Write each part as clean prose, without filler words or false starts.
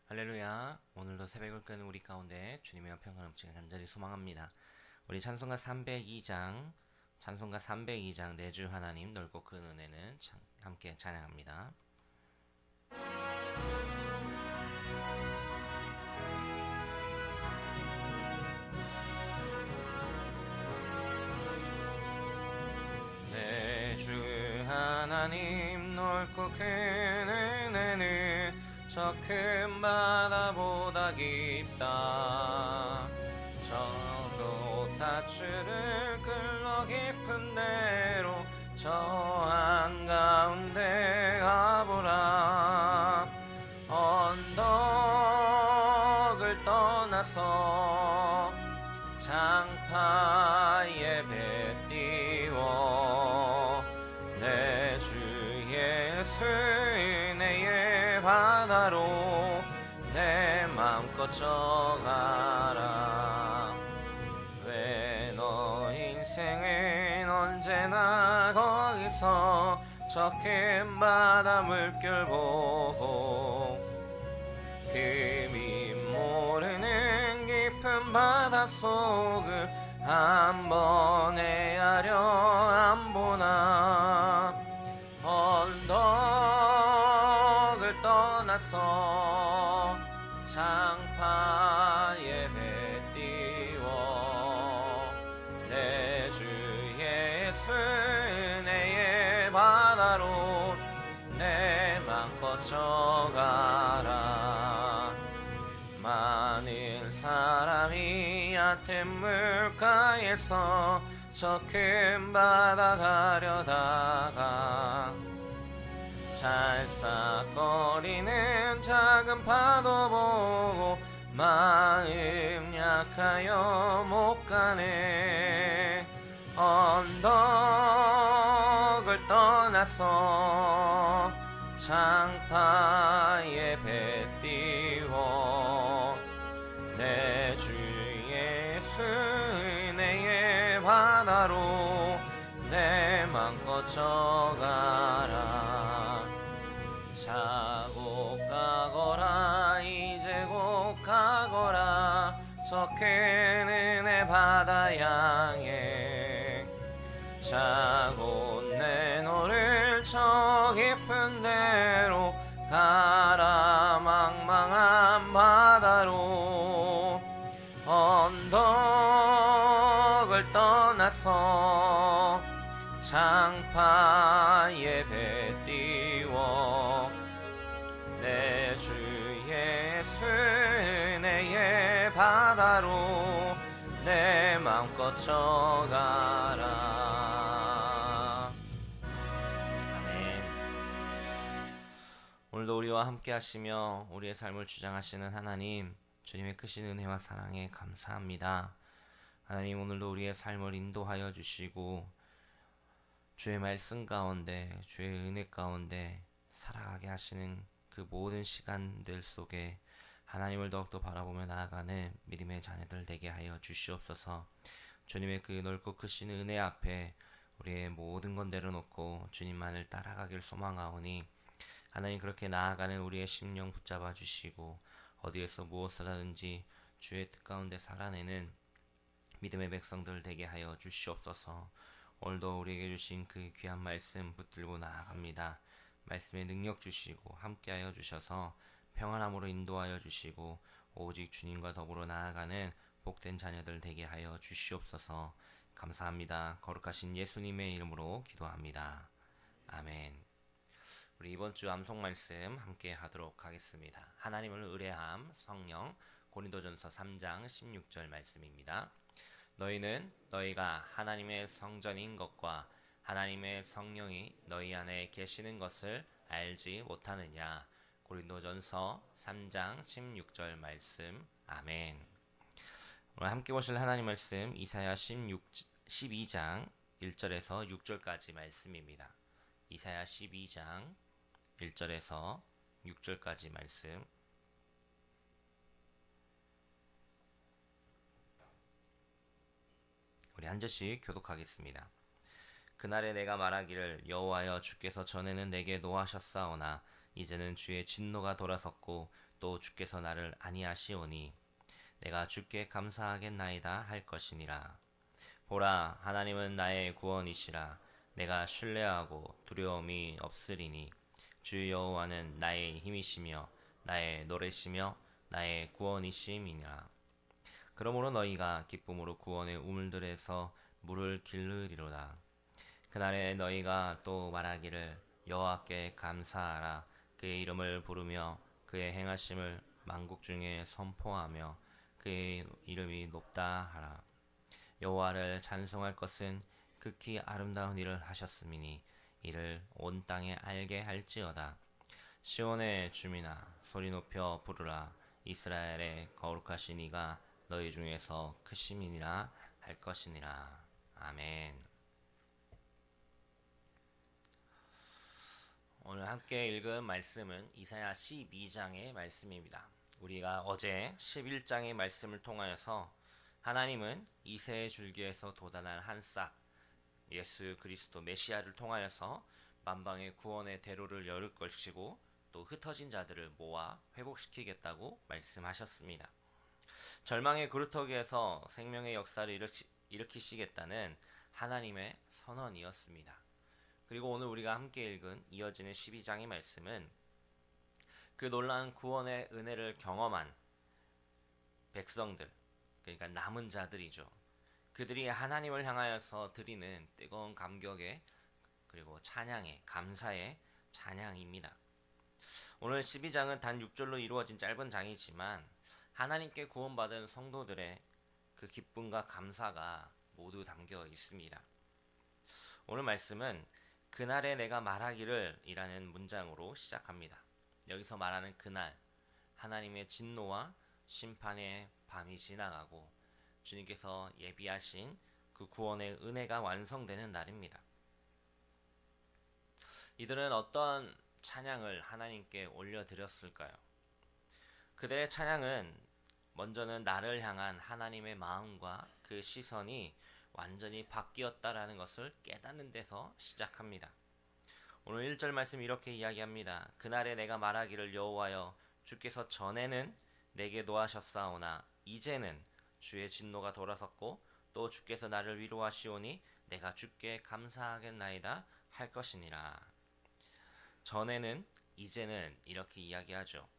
할렐루야. 오늘도 새벽을 끄는 우리 가운데 주님의 평화 넘치게 간절히 소망합니다. 우리 찬송가 302장 내주 하나님 넓고 큰 은혜는 함께 찬양합니다. 내주 하나님 넓고 큰 은혜는 저 큰 바다보다 깊다. 저 롯다추를 끌러 깊은 데로 저 한가운데 가보라. 언덕을 떠나서 장파에 배 띄워 내 주 예수 은혜의 바다로 내 맘껏 져가라. 왜 너 인생은 언제나 거기서 저 큰 바다 물결 보고 그 모르는 깊은 바닷속을 한번 헤아려 안 보나. 언덕을 떠나서 장파에 배 띄워 내 주 예수 은혜의 바다로 내 맘껏 져가라. 많은 사람이 얕은 물가에서 저 큰 바다 가려다가 찰싹거리는 작은 파도 보고 마음 약하여 못 가네. 언덕을 떠나서 장파에 배 띄워 내 주 예수 은혜의 바다로 내 맘껏 져가라. 자고 가거라 이제 곧 가거라 저 큰 은혜 바다 향해. 자고 내 너를 저 깊은 데로 가라. 망망한 바다로 언덕을 떠나서 장파에 배 띄워 내 주 예수 은혜의 바다로 내 맘껏 져가라. 아멘. 오늘도 우리와 함께 하시며 우리의 삶을 주장하시는 하나님, 주님의 크신 은혜와 사랑에 감사합니다. 하나님, 오늘도 우리의 삶을 인도하여 주시고 주의 말씀 가운데, 주의 은혜 가운데 살아가게 하시는 그 모든 시간들 속에 하나님을 더욱더 바라보며 나아가는 믿음의 자녀들 되게 하여 주시옵소서. 주님의 그 넓고 크신 은혜 앞에 우리의 모든 건 내려놓고 주님만을 따라가길 소망하오니 하나님, 그렇게 나아가는 우리의 심령 붙잡아 주시고 어디에서 무엇을 하든지 주의 뜻 가운데 살아내는 믿음의 백성들 되게 하여 주시옵소서. 오늘도 우리에게 주신 그 귀한 말씀 붙들고 나아갑니다. 말씀에 능력 주시고 함께하여 주셔서 평안함으로 인도하여 주시고 오직 주님과 더불어 나아가는 복된 자녀들 되게 하여 주시옵소서. 감사합니다. 거룩하신 예수님의 이름으로 기도합니다. 아멘. 우리 이번 주 암송 말씀 함께 하도록 하겠습니다. 하나님을 의뢰함 성령, 고린도전서 3장 16절 말씀입니다. 너희는 너희가 하나님의 성전인 것과 하나님의 성령이 너희 안에 계시는 것을 알지 못하느냐. 고린도전서 3장 16절 말씀. 아멘. 오늘 함께 보실 하나님 말씀 이사야 12장 1절에서 6절까지 말씀입니다. 이사야 12장 1절에서 6절까지 말씀. 우리 한 절씩 교독하겠습니다. 그날에 내가 말하기를 여호와여, 주께서 전에는 내게 노하셨사오나 이제는 주의 진노가 돌아섰고 또 주께서 나를 아니하시오니 내가 주께 감사하겠나이다 할 것이니라. 보라, 하나님은 나의 구원이시라. 내가 신뢰하고 두려움이 없으리니 주 여호와는 나의 힘이시며 나의 노래시며 나의 구원이심이니라. 그러므로 너희가 기쁨으로 구원의 우물들에서 물을 기르리로다. 그날에 너희가 또 말하기를 여호와께 감사하라. 그의 이름을 부르며 그의 행하심을 만국 중에 선포하며 그의 이름이 높다 하라. 여호와를 찬송할 것은 극히 아름다운 일을 하셨음이니 이를 온 땅에 알게 할지어다. 시온의 주민아 소리 높여 부르라. 이스라엘의 거룩하신 이가 너희 중에서 크심이니라 할 것이니라. 아멘. 오늘 함께 읽은 말씀은 이사야 12장의 말씀입니다. 우리가 어제 11장의 말씀을 통하여서 하나님은 이새의 줄기에서 돋아난 한 싹 예수 그리스도 메시아를 통하여서 만방의 구원의 대로를 열을 것이고 또 흩어진 자들을 모아 회복시키겠다고 말씀하셨습니다. 절망의 그루터기에서 생명의 역사를 일으키시겠다는 하나님의 선언이었습니다. 그리고 오늘 우리가 함께 읽은 이어지는 12장의 말씀은 그 놀라운 구원의 은혜를 경험한 백성들, 그러니까 남은 자들이죠. 그들이 하나님을 향하여서 드리는 뜨거운 감격의 그리고 찬양의 감사의 찬양입니다. 오늘 12장은 단 6절로 이루어진 짧은 장이지만 하나님께 구원받은 성도들의 그 기쁨과 감사가 모두 담겨 있습니다. 오늘 말씀은 그날에 내가 말하기를 이라는 문장으로 시작합니다. 여기서 말하는 그날, 하나님의 진노와 심판의 밤이 지나가고 주님께서 예비하신 그 구원의 은혜가 완성되는 날입니다. 이들은 어떤 찬양을 하나님께 올려드렸을까요? 그들의 찬양은 먼저는 나를 향한 하나님의 마음과 그 시선이 완전히 바뀌었다라는 것을 깨닫는 데서 시작합니다. 오늘 1절 말씀 이렇게 이야기합니다. 그날에 내가 말하기를 여호와여 주께서 전에는 내게 노하셨사오나 이제는 주의 진노가 돌아섰고 또 주께서 나를 위로하시오니 내가 주께 감사하겠나이다 할 것이니라. 전에는 이제는 이렇게 이야기하죠.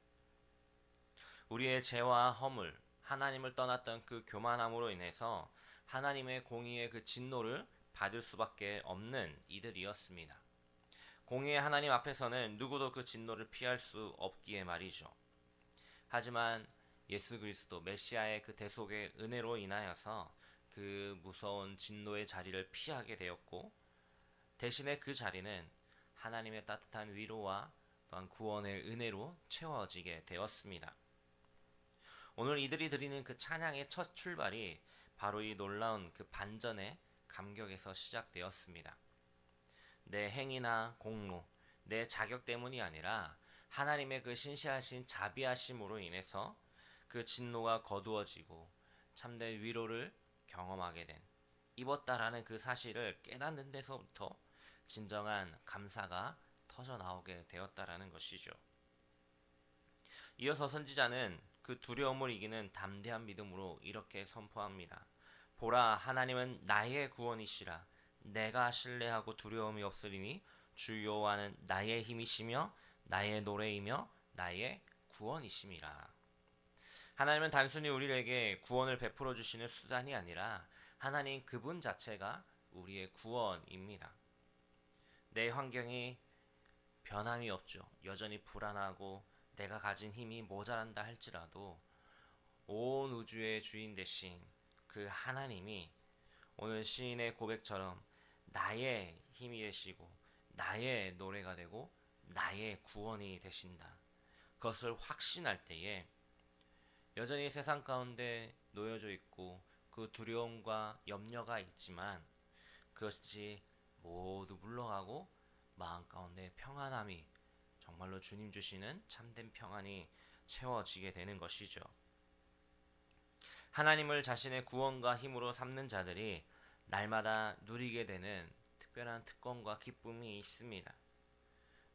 우리의 죄와 허물, 하나님을 떠났던 그 교만함으로 인해서 하나님의 공의의 그 진노를 받을 수밖에 없는 이들이었습니다. 공의의 하나님 앞에서는 누구도 그 진노를 피할 수 없기에 말이죠. 하지만 예수 그리스도 메시아의 그 대속의 은혜로 인하여서 그 무서운 진노의 자리를 피하게 되었고 대신에 그 자리는 하나님의 따뜻한 위로와 또한 구원의 은혜로 채워지게 되었습니다. 오늘 이들이 드리는 그 찬양의 첫 출발이 바로 이 놀라운 그 반전의 감격에서 시작되었습니다. 내 행위나 공로, 내 자격 때문이 아니라 하나님의 그 신실하신 자비하심으로 인해서 그 진노가 거두어지고 참된 위로를 경험하게 된 입었다라는 그 사실을 깨닫는 데서부터 진정한 감사가 터져 나오게 되었다라는 것이죠. 이어서 선지자는 그 두려움을 이기는 담대한 믿음으로 이렇게 선포합니다. 보라, 하나님은 나의 구원이시라. 내가 신뢰하고 두려움이 없으리니 주 여호와는 나의 힘이시며 나의 노래이며 나의 구원이심이라. 하나님은 단순히 우리에게 구원을 베풀어 주시는 수단이 아니라 하나님 그분 자체가 우리의 구원입니다. 내 환경이 변함이 없죠. 여전히 불안하고 내가 가진 힘이 모자란다 할지라도 온 우주의 주인 되신 그 하나님이 오늘 시인의 고백처럼 나의 힘이 되시고 나의 노래가 되고 나의 구원이 되신다. 그것을 확신할 때에 여전히 세상 가운데 놓여져 있고 그 두려움과 염려가 있지만 그것이 모두 물러가고 마음 가운데 평안함이 정말로 주님 주시는 참된 평안이 채워지게 되는 것이죠. 하나님을 자신의 구원과 힘으로 삼는 자들이 날마다 누리게 되는 특별한 특권과 기쁨이 있습니다.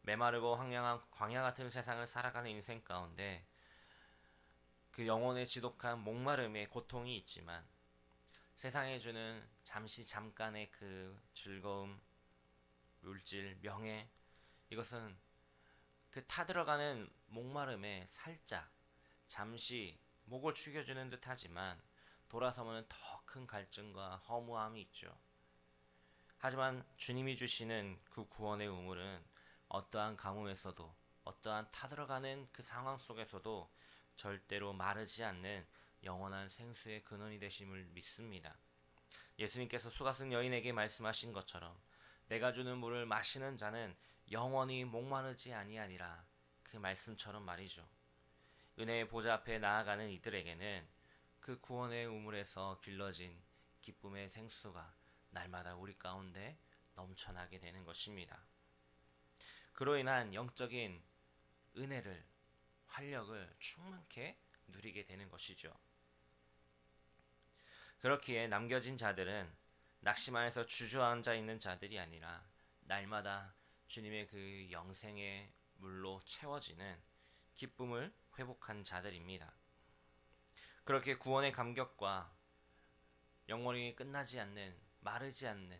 메마르고 황량한 광야 같은 세상을 살아가는 인생 가운데 그 영혼의 지독한 목마름의 고통이 있지만 세상에 주는 잠깐의 그 즐거움, 물질, 명예, 이것은 그 타들어가는 목마름에 살짝 잠시 목을 축여주는 듯 하지만 돌아서면 더 큰 갈증과 허무함이 있죠. 하지만 주님이 주시는 그 구원의 우물은 어떠한 가뭄에서도, 어떠한 타들어가는 그 상황 속에서도 절대로 마르지 않는 영원한 생수의 근원이 되심을 믿습니다. 예수님께서 수가 쓴 여인에게 말씀하신 것처럼 내가 주는 물을 마시는 자는 영원히 목마르지 아니하니라, 그 말씀처럼 말이죠. 은혜의 보좌 앞에 나아가는 이들에게는 그 구원의 우물에서 길러진 기쁨의 생수가 날마다 우리 가운데 넘쳐나게 되는 것입니다. 그로 인한 영적인 은혜를, 활력을 충만케 누리게 되는 것이죠. 그렇기에 남겨진 자들은 낙심 안에서 주저앉아 있는 자들이 아니라 날마다 주님의 그 영생의 물로 채워지는 기쁨을 회복한 자들입니다. 그렇게 구원의 감격과 영원히 끝나지 않는, 마르지 않는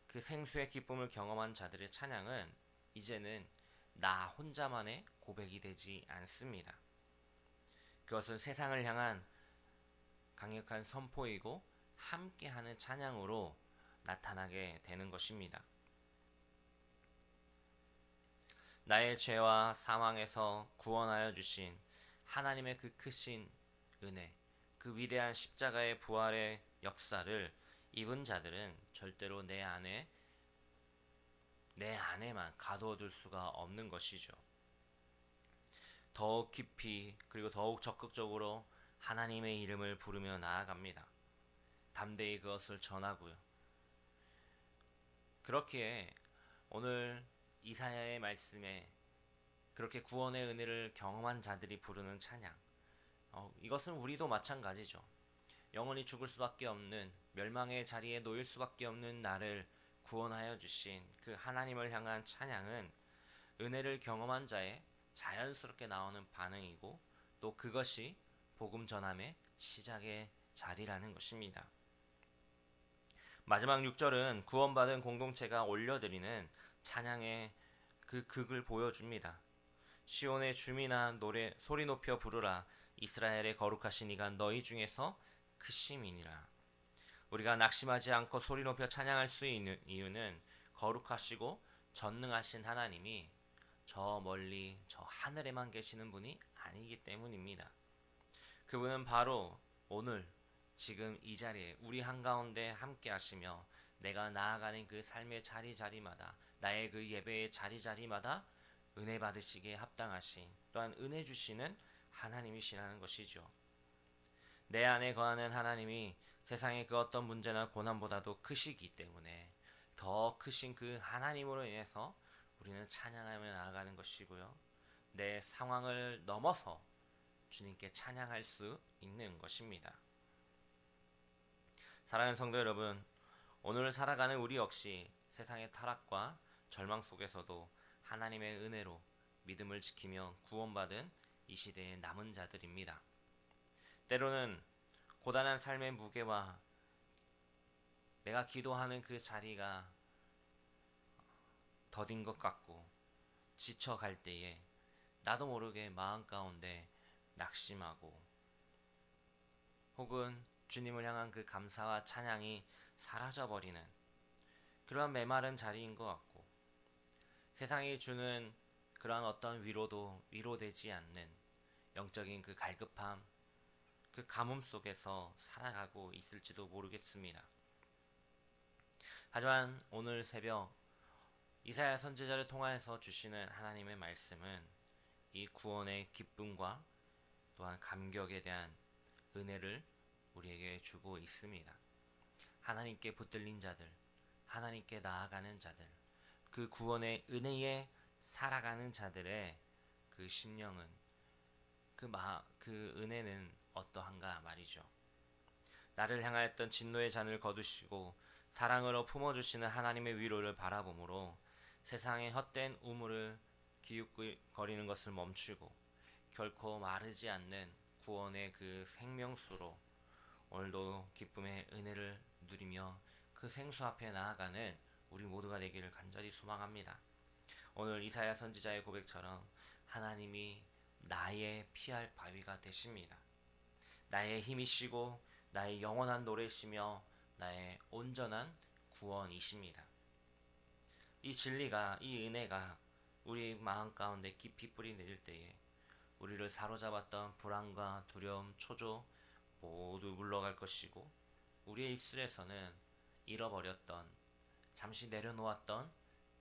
그 생수의 기쁨을 경험한 자들의 찬양은 이제는 나 혼자만의 고백이 되지 않습니다. 그것은 세상을 향한 강력한 선포이고 함께하는 찬양으로 나타나게 되는 것입니다. 나의 죄와 사망에서 구원하여 주신 하나님의 그 크신 은혜, 그 위대한 십자가의 부활의 역사를 입은 자들은 절대로 내 안에만 가둬둘 수가 없는 것이죠. 더욱 깊이, 그리고 더욱 적극적으로 하나님의 이름을 부르며 나아갑니다. 담대히 그것을 전하고요. 그렇기에 오늘 이사야의 말씀에 그렇게 구원의 은혜를 경험한 자들이 부르는 찬양, 이것은 우리도 마찬가지죠. 영원히 죽을 수밖에 없는, 멸망의 자리에 놓일 수밖에 없는 나를 구원하여 주신 그 하나님을 향한 찬양은 은혜를 경험한 자의 자연스럽게 나오는 반응이고, 또 그것이 복음 전함의 시작의 자리라는 것입니다. 마지막 6절은 구원받은 공동체가 올려드리는 찬양의 그 극을 보여줍니다. 시온의 주민아 노래 소리 높여 부르라, 이스라엘의 거룩하신 이가 너희 중에서 크심이니라. 우리가 낙심하지 않고 소리 높여 찬양할 수 있는 이유는 거룩하시고 전능하신 하나님이 저 멀리 저 하늘에만 계시는 분이 아니기 때문입니다. 그분은 바로 오늘 지금 이 자리에 우리 한가운데 함께 하시며 내가 나아가는 그 삶의 자리자리마다, 나의 그 예배의 자리자리마다 은혜 받으시기에 합당하신, 또한 은혜 주시는 하나님이시라는 것이죠. 내 안에 거하는 하나님이 세상의 그 어떤 문제나 고난보다도 크시기 때문에 더 크신 그 하나님으로 인해서 우리는 찬양하며 나아가는 것이고요. 내 상황을 넘어서 주님께 찬양할 수 있는 것입니다. 사랑하는 성도 여러분, 오늘 살아가는 우리 역시 세상의 타락과 절망 속에서도 하나님의 은혜로 믿음을 지키며 구원받은 이 시대의 남은 자들입니다. 때로는 고단한 삶의 무게와 내가 기도하는 그 자리가 더딘 것 같고 지쳐갈 때에 나도 모르게 마음 가운데 낙심하고, 혹은 주님을 향한 그 감사와 찬양이 사라져버리는 그러한 메마른 자리인 것 같고, 세상이 주는 그러한 어떤 위로도 위로되지 않는 영적인 그 갈급함, 그 가뭄 속에서 살아가고 있을지도 모르겠습니다. 하지만 오늘 새벽 이사야 선지자를 통하여서 주시는 하나님의 말씀은 이 구원의 기쁨과 또한 감격에 대한 은혜를 우리에게 주고 있습니다. 하나님께 붙들린 자들, 하나님께 나아가는 자들, 그 구원의 은혜에 살아가는 자들의 그 심령은, 그 은혜는 어떠한가 말이죠. 나를 향하였던 진노의 잔을 거두시고 사랑으로 품어주시는 하나님의 위로를 바라보므로 세상의 헛된 우물을 기웃거리는 것을 멈추고 결코 마르지 않는 구원의 그 생명수로 오늘도 기쁨의 은혜를 누리며 그 생수 앞에 나아가는 우리 모두가 되기를 간절히 소망합니다. 오늘 이사야 선지자의 고백처럼 하나님이 나의 피할 바위가 되십니다. 나의 힘이시고 나의 영원한 노래시며 나의 온전한 구원이십니다. 이 진리가, 이 은혜가 우리 마음 가운데 깊이 뿌리 내릴 때에 우리를 사로잡았던 불안과 두려움, 초조 모두 물러갈 것이고, 우리의 입술에서는 잃어버렸던, 잠시 내려놓았던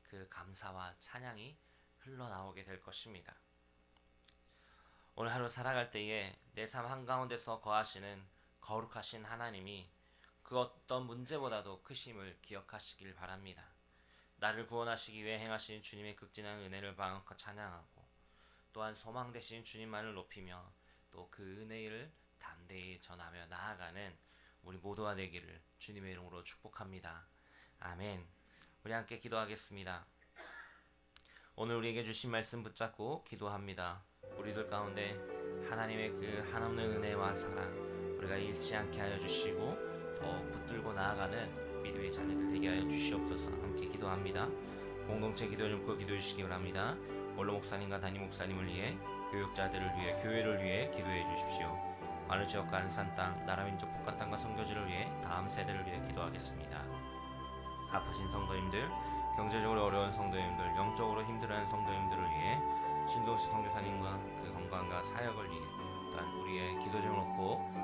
그 감사와 찬양이 흘러나오게 될 것입니다. 오늘 하루 살아갈 때에 내 삶 한가운데서 거하시는 거룩하신 하나님이 그 어떤 문제보다도 크심을 기억하시길 바랍니다. 나를 구원하시기 위해 행하신 주님의 극진한 은혜를 마음껏 찬양하고, 또한 소망 되신 주님만을 높이며 또 그 은혜를 담대히 전하며 나아가는 우리 모두가 되기를 주님의 이름으로 축복합니다. 아멘. 우리 함께 기도하겠습니다. 오늘 우리에게 주신 말씀 붙잡고 기도합니다. 우리들 가운데 하나님의 그 한없는 은혜와 사랑 우리가 잃지 않게 하여 주시고 더 붙들고 나아가는 믿음의 자녀들 되게 하여 주시옵소서. 함께 기도합니다. 공동체 기도를 읊고 기도해 주시기 바랍니다. 원로 목사님과 담임 목사님을 위해, 교육자들을 위해, 교회를 위해 기도해 주십시오. 마을 지역과 안산 땅, 나라 민족 북한 땅과 선교지를 위해, 다음 세대를 위해 기도하겠습니다. 아프신 성도님들, 경제적으로 어려운 성도님들, 영적으로 힘들어하는 성도님들을 위해, 신동식 선교사님과 그 건강과 사역을 위해, 또한 우리의 기도 제목을 놓고